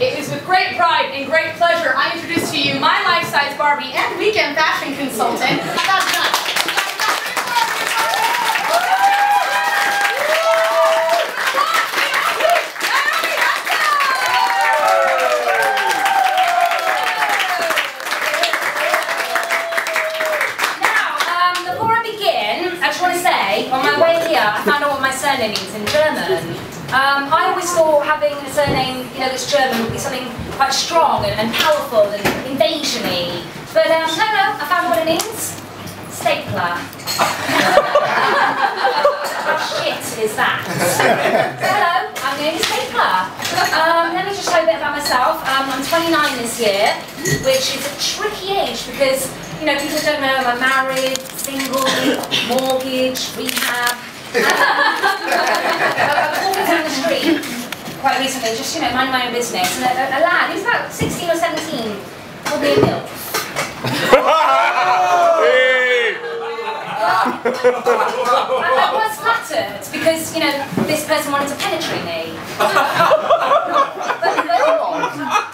It is with great pride and great pleasure I introduce to you my life-size Barbie and weekend fashion consultant. On my way here, I found out what my surname means in German. I always thought having a surname, that's German would be something quite strong and powerful and invasion-y. But no, I found out what it means. Stapler. What shit is that? Hello, I'm Naomi Stapler. Let me just tell you a bit about myself. I'm 29 this year, which is a tricky age because people don't know I'm married, single, mortgage, rehab. I was walking down the street quite recently, just minding my own business, and a lad who's about 16 or 17 called me a MILF. I was flattered because this person wanted to penetrate me. But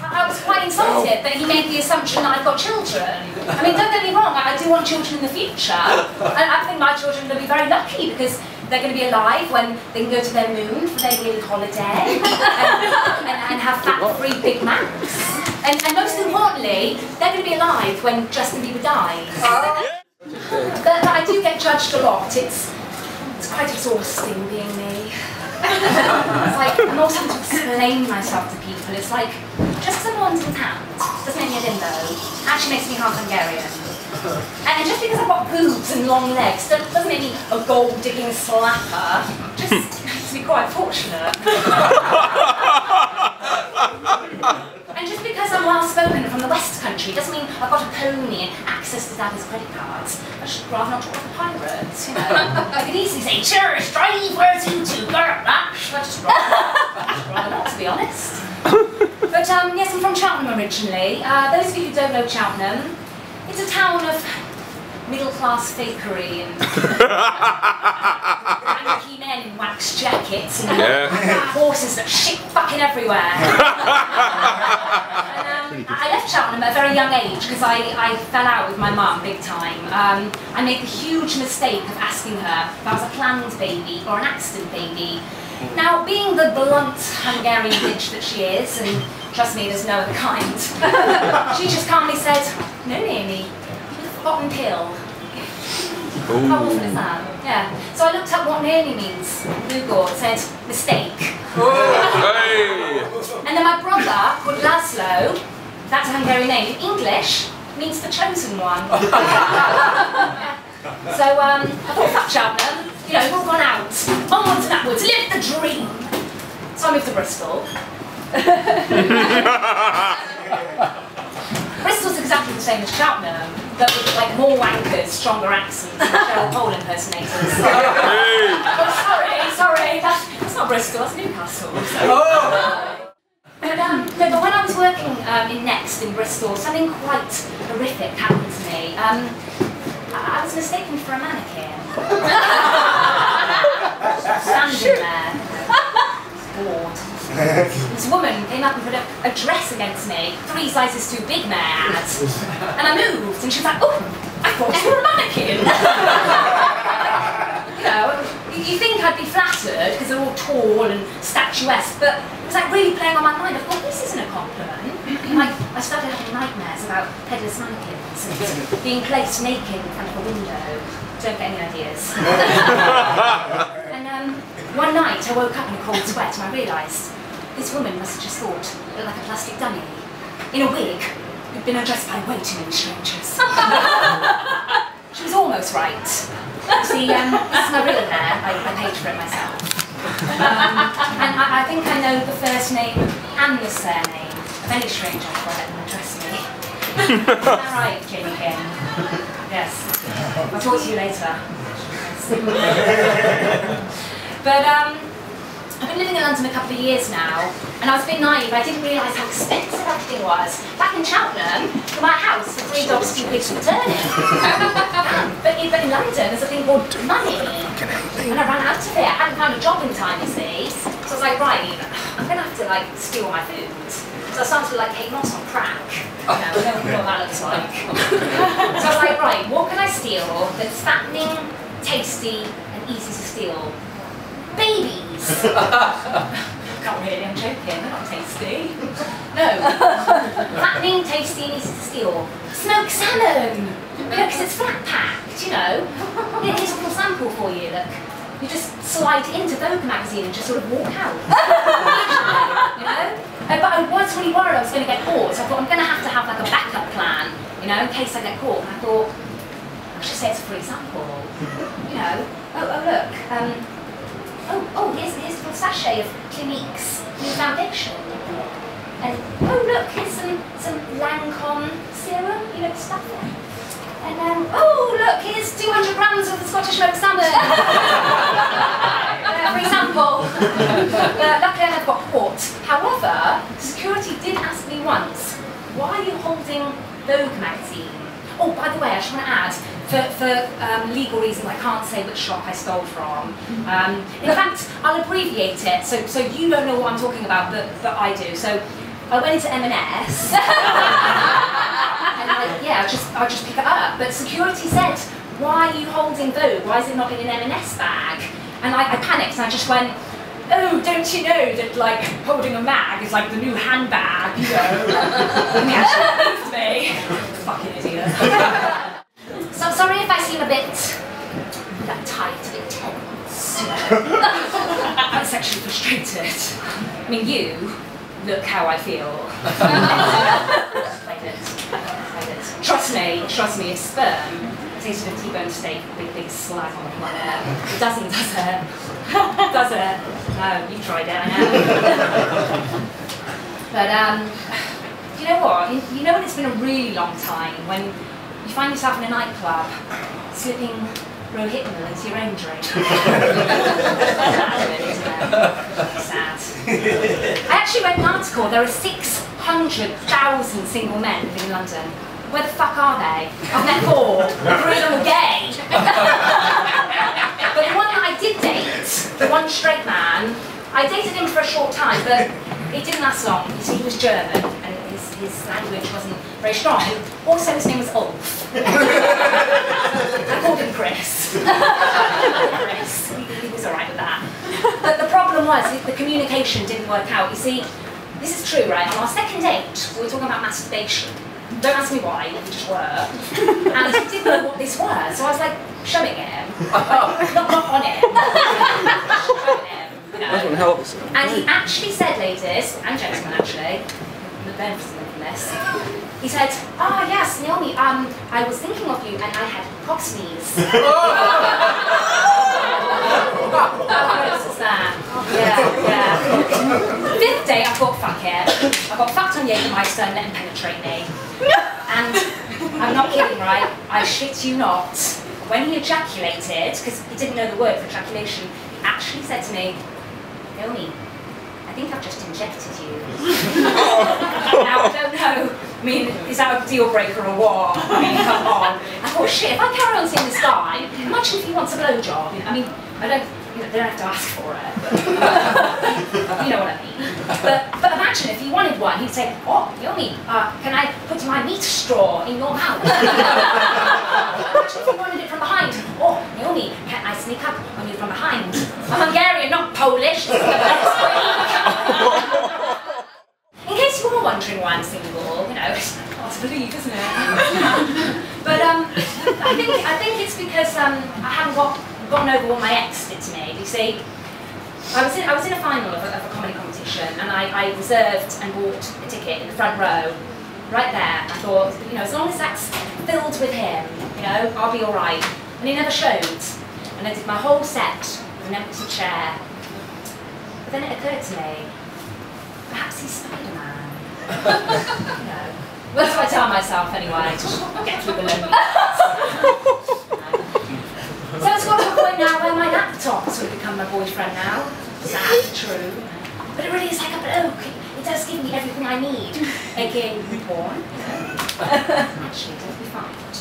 I was quite insulted that he made the assumption that I've got children. I mean, don't get me wrong, I do want children in the future. And I think my children are going to be very lucky because they're going to be alive when they can go to their moon for their yearly holiday and have fat-free Big Macs. And most importantly, they're going to be alive when Justin Bieber dies. But I do get judged a lot. It's quite exhausting being me. It's like I'm also having to explain myself to people. It's like just because I'm London town doesn't make me Edinburgh. Actually makes me half Hungarian. And just because I've got boobs and long legs doesn't make me a gold-digging slapper. Just makes me quite fortunate. And just because I'm well-spoken from the West Country doesn't mean I've got a pony and access to Daddy's credit cards. I'd just rather not talk to the pirates, I could easily say, "Cheers, drive, where's you two, girl?" I'd just rather not, to be honest. But yes, I'm from Cheltenham originally. Those of you who don't know Cheltenham, it's a town of middle-class fakery and cranky men in wax jackets and horses that shit fucking everywhere. And, I left Cheltenham at a very young age because I fell out with my mum big time. I made the huge mistake of asking her if I was a planned baby or an accident baby. Now, being the blunt Hungarian bitch that she is, and trust me, there's no other kind, she just calmly said, "No, Naomi, cotton pill." Ooh. How awful is that? Yeah. So I looked up what Naomi means. Google, it said mistake. Hey. And then my brother, called Laszlo, that's a Hungarian name, in English means the chosen one. So I thought, fuck Cheltenham, we've all gone out. Onwards and upwards, live the dream. So I moved to Bristol. Bristol's exactly the same as Cheltenham, but with like more wankers, stronger accents, and Cheryl Cole impersonators. Oh, sorry, that's not Bristol, that's Newcastle. But when I was working in Next in Bristol, something quite horrific happened to me. I was mistaken for a mannequin. Standing there, bored. This woman came up and put a dress against me, 3 sizes too big, may I add. And I moved, and she was like, "Oh, I thought you were a mannequin." You think I'd be flattered because they're all tall and statuesque, but it was like really playing on my mind. I thought, this isn't a compliment. I started having nightmares about headless mannequins and being placed naked in front of a window. Don't get any ideas. And one night I woke up in a cold sweat and I realised this woman must have just thought it looked like a plastic dummy in a wig who'd been undressed by way too many strangers. She was almost right. See, this is my real hair. I paid for it myself. And I think I know the first name and the surname of any stranger before I let them address me. Is that right, Jimmy King? Yes. I'll talk to you later. But I've been living in London a couple of years now, and I was a bit naive. I didn't realise how expensive everything was. Back in Cheltenham, for my house, for $3, £2 for returning. But in London, there's a thing called money. And I ran out of it. I hadn't found a job in time, you see. So I was like, right, I'm I'm going to have to like steal my food. So I started to like Kate Moss on crack. You know, I don't know what that looks like. So I was like, right, what can I steal that's fattening, tasty, and easy to steal? Babies. Not really, I'm joking, they're not tasty. No. Fattening, tasty, and easy to steal. Smoked salmon. Because it's flat packed, you know. Here's a little sample for you, look. You just slide into Vogue magazine and just sort of walk out. You know? But I was really worried I was going to get caught, so I thought I'm going to have like a backup plan, you know, in case I get caught. And I thought, I should say it's a free sample. You know, oh look, here's a little sachet of Clinique's new foundation. And oh look, here's some Lancome serum, you know, the stuff there. And oh look, here's 200 grams of the Scottish smoked salmon. Free sample. Luckily I never got caught. However, security did ask me once, why are you holding Vogue magazine? Oh, by the way, I just want to add, for legal reasons, I can't say which shop I stole from. In fact, I'll abbreviate it, so you don't know what I'm talking about, but I do. So I went into M&S, and I'll just pick it up. But security said, why are you holding Vogue? Why is it not in an M&S bag? And I panicked and I just went, oh, don't you know that like holding a mag is like the new handbag, you know? And he actually believed me. Fucking idiot. So I'm sorry if I seem a bit uptight, a bit tense, you know? I'm sexually frustrated. I mean, you look how I feel. Played it. Trust me, it's sperm. Tasted a T-bone steak, big slag on the planet. It doesn't, does it? Does it? No, you've tried it, I know. But, you know what? You know when it's been a really long time, when you find yourself in a nightclub, slipping Rohypnol into your own drink. Sad. I actually read an article, there are 600,000 single men living in London. Where the fuck are they? I've met 4. 3 of them are gay. But the one that I did date, the one straight man, I dated him for a short time, but it didn't last long. You see, he was German, and his language wasn't very strong. Also, his name was Ulf. I called him Chris. Chris. He was alright with that. But the problem was, the communication didn't work out. You see, this is true, right? On our second date, we were talking about masturbation. Don't ask me why, we just were. And he didn't know what this was, so I was like, showing him. Not on him. Showing him, you know. That wouldn't help us. And he actually said, ladies, and gentlemen actually, the benefits from this, he said, ah yes, Naomi, I was thinking of you and I had cock sneeze. Yeah. 5th day, I thought, fuck it. I got fucked on Jägermeister and let him penetrate me. And I'm not kidding, right? I shit you not. When he ejaculated, because he didn't know the word for ejaculation, he actually said to me, Naomi, I think I've just injected you. Now, I don't know, I mean, is that a deal breaker or what? I mean, come on. I thought, shit, if I carry on seeing this guy, imagine if he wants a blowjob. I mean, I don't, they don't have to ask for it, but you know what I mean. But imagine if he wanted one, he'd say, oh, Naomi, can I put my meat straw in your mouth? Imagine if he wanted it from behind. Oh, Naomi, can I sneak up on you from behind? I'm Hungarian, not Polish. This is the best week. In case you were wondering why I'm single, you know, it's hard to believe, isn't it? But I think it's because I haven't gotten over what my ex did to me. You see, I was in a final of a comedy competition, and I reserved and bought a ticket in the front row, right there. I thought, you know, as long as that's filled with him, you know, I'll be all right. And he never showed. And I did my whole set with an empty chair. But then it occurred to me, perhaps he's Spider-Man. You know, well, that's what I tell myself anyway, just get through the loneliness. So it's got to a point now where my laptop has sort of become my boyfriend now. Sad, true. But it really is like a bloke. It does give me everything I need. AKA newborn. Actually, don't be frightened.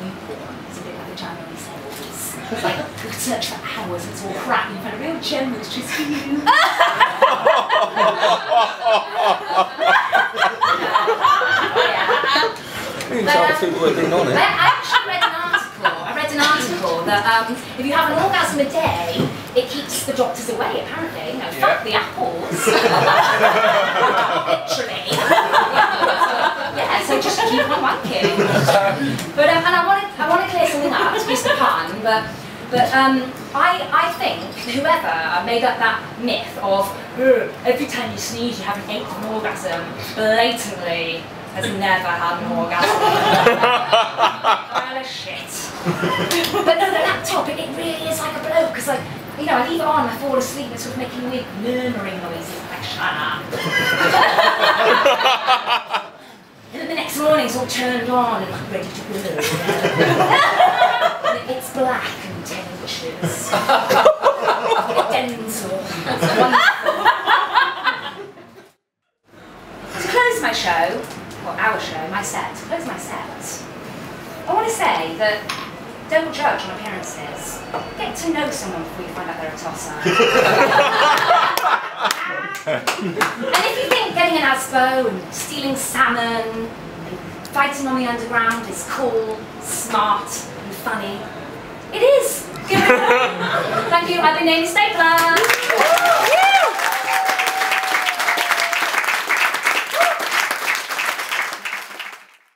Newborn is a bit like a January sales. It's like, you could search for hours, it's all crap, and you find a real gem that's just for you. You can tell the people who have been on it. I actually read an article that if you have an orgasm a day, it keeps the doctors away, apparently. You know, fuck the apples. Literally. Yeah, so just keep on wanking. But, and I want to clear something up, excuse the pun, but I think whoever made up that myth of every time you sneeze you have an eighth of an orgasm blatantly has never had an orgasm. Pile of shit. But no, the laptop, it really is like a bloke, because like, you know, I leave it on, I fall asleep, it's sort of making weird murmuring noises, like shut up. And then the next morning it's all turned on and like ready to go. And it's black and 10 inches. Dental. It's wonderful. To close my show, or our show, my set, to close my set, I want to say that don't judge on appearances. Get to know someone before you find out they're a tosser. And if you think getting an aspo and stealing salmon and fighting on the underground is cool, smart and funny, it is. Thank you, I've been Naomi Stapler.